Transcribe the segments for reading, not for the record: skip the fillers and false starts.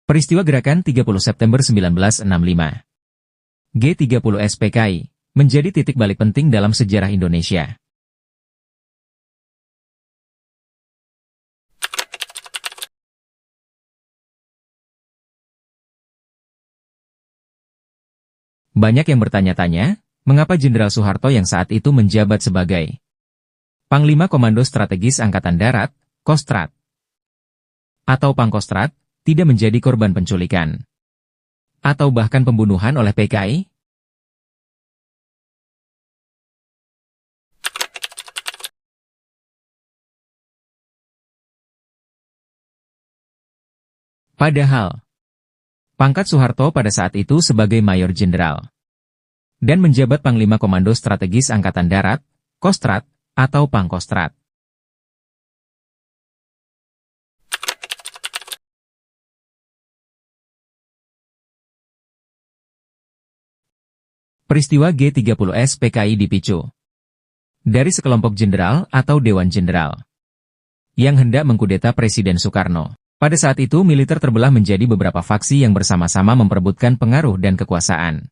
Peristiwa Gerakan 30 September 1965. G30S PKI menjadi titik balik penting dalam sejarah Indonesia. Banyak yang bertanya-tanya, mengapa Jenderal Soeharto yang saat itu menjabat sebagai Panglima Komando Strategis Angkatan Darat, Kostrat, atau Pangkostrat, tidak menjadi korban penculikan, atau bahkan pembunuhan oleh PKI? Padahal, pangkat Soeharto pada saat itu sebagai Mayor Jenderal, dan menjabat Panglima Komando Strategis Angkatan Darat, Kostrat, atau Pangkostrat. Peristiwa G30S PKI dipicu dari sekelompok jenderal atau Dewan Jenderal yang hendak mengkudeta Presiden Soekarno. Pada saat itu militer terbelah menjadi beberapa faksi yang bersama-sama memperebutkan pengaruh dan kekuasaan.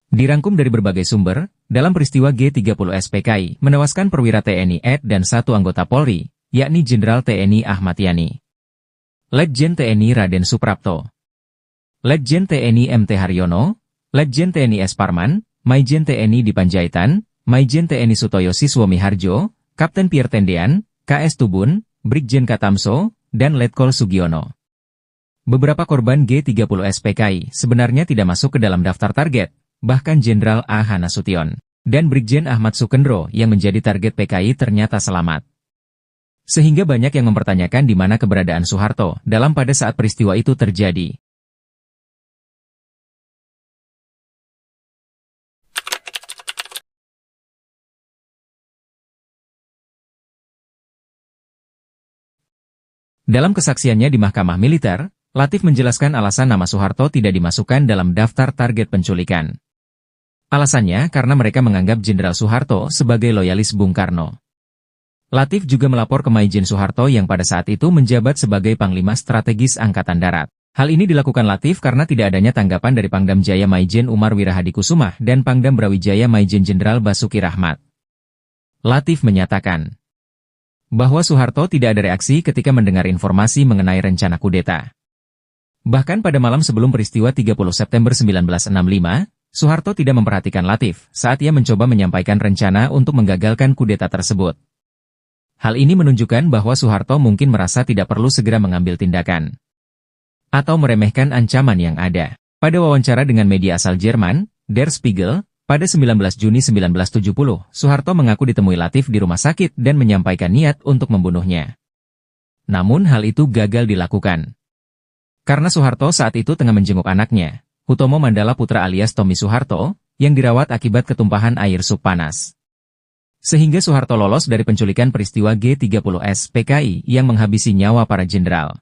Dirangkum dari berbagai sumber, dalam peristiwa G30S PKI menewaskan perwira TNI AD dan satu anggota Polri, yakni Jenderal TNI Ahmad Yani, Letjen TNI Raden Suprapto, Letjen TNI MT Haryono, Letjen TNI S. Parman, Maijen TNI Dipanjaitan, Maijen TNI Sutoyo Siswo Miharjo, Kapten Pierre Tendean, KS Tubun, Brigjen Katamso, dan Letkol Sugiono. Beberapa korban G30S PKI sebenarnya tidak masuk ke dalam daftar target, bahkan Jenderal A. Nasution dan Brigjen Ahmad Sukendro yang menjadi target PKI ternyata selamat. Sehingga banyak yang mempertanyakan di mana keberadaan Soeharto dalam pada saat peristiwa itu terjadi. Dalam kesaksiannya di Mahkamah Militer, Latif menjelaskan alasan nama Soeharto tidak dimasukkan dalam daftar target penculikan. Alasannya karena mereka menganggap Jenderal Soeharto sebagai loyalis Bung Karno. Latif juga melapor ke Maijen Soeharto yang pada saat itu menjabat sebagai Panglima Strategis Angkatan Darat. Hal ini dilakukan Latif karena tidak adanya tanggapan dari Pangdam Jaya Maijen Umar Wirahadikusumah dan Pangdam Brawijaya Maijen Jenderal Basuki Rahmat. Latif menyatakan bahwa Soeharto tidak ada reaksi ketika mendengar informasi mengenai rencana kudeta. Bahkan pada malam sebelum peristiwa 30 September 1965, Soeharto tidak memperhatikan Latif saat ia mencoba menyampaikan rencana untuk menggagalkan kudeta tersebut. Hal ini menunjukkan bahwa Soeharto mungkin merasa tidak perlu segera mengambil tindakan atau meremehkan ancaman yang ada. Pada wawancara dengan media asal Jerman, Der Spiegel, pada 19 Juni 1970, Soeharto mengaku ditemui Latif di rumah sakit dan menyampaikan niat untuk membunuhnya. Namun hal itu gagal dilakukan. Karena Soeharto saat itu tengah menjenguk anaknya, Hutomo Mandala Putra alias Tommy Soeharto, yang dirawat akibat ketumpahan air sup panas. Sehingga Soeharto lolos dari penculikan peristiwa G30S PKI yang menghabisi nyawa para jenderal.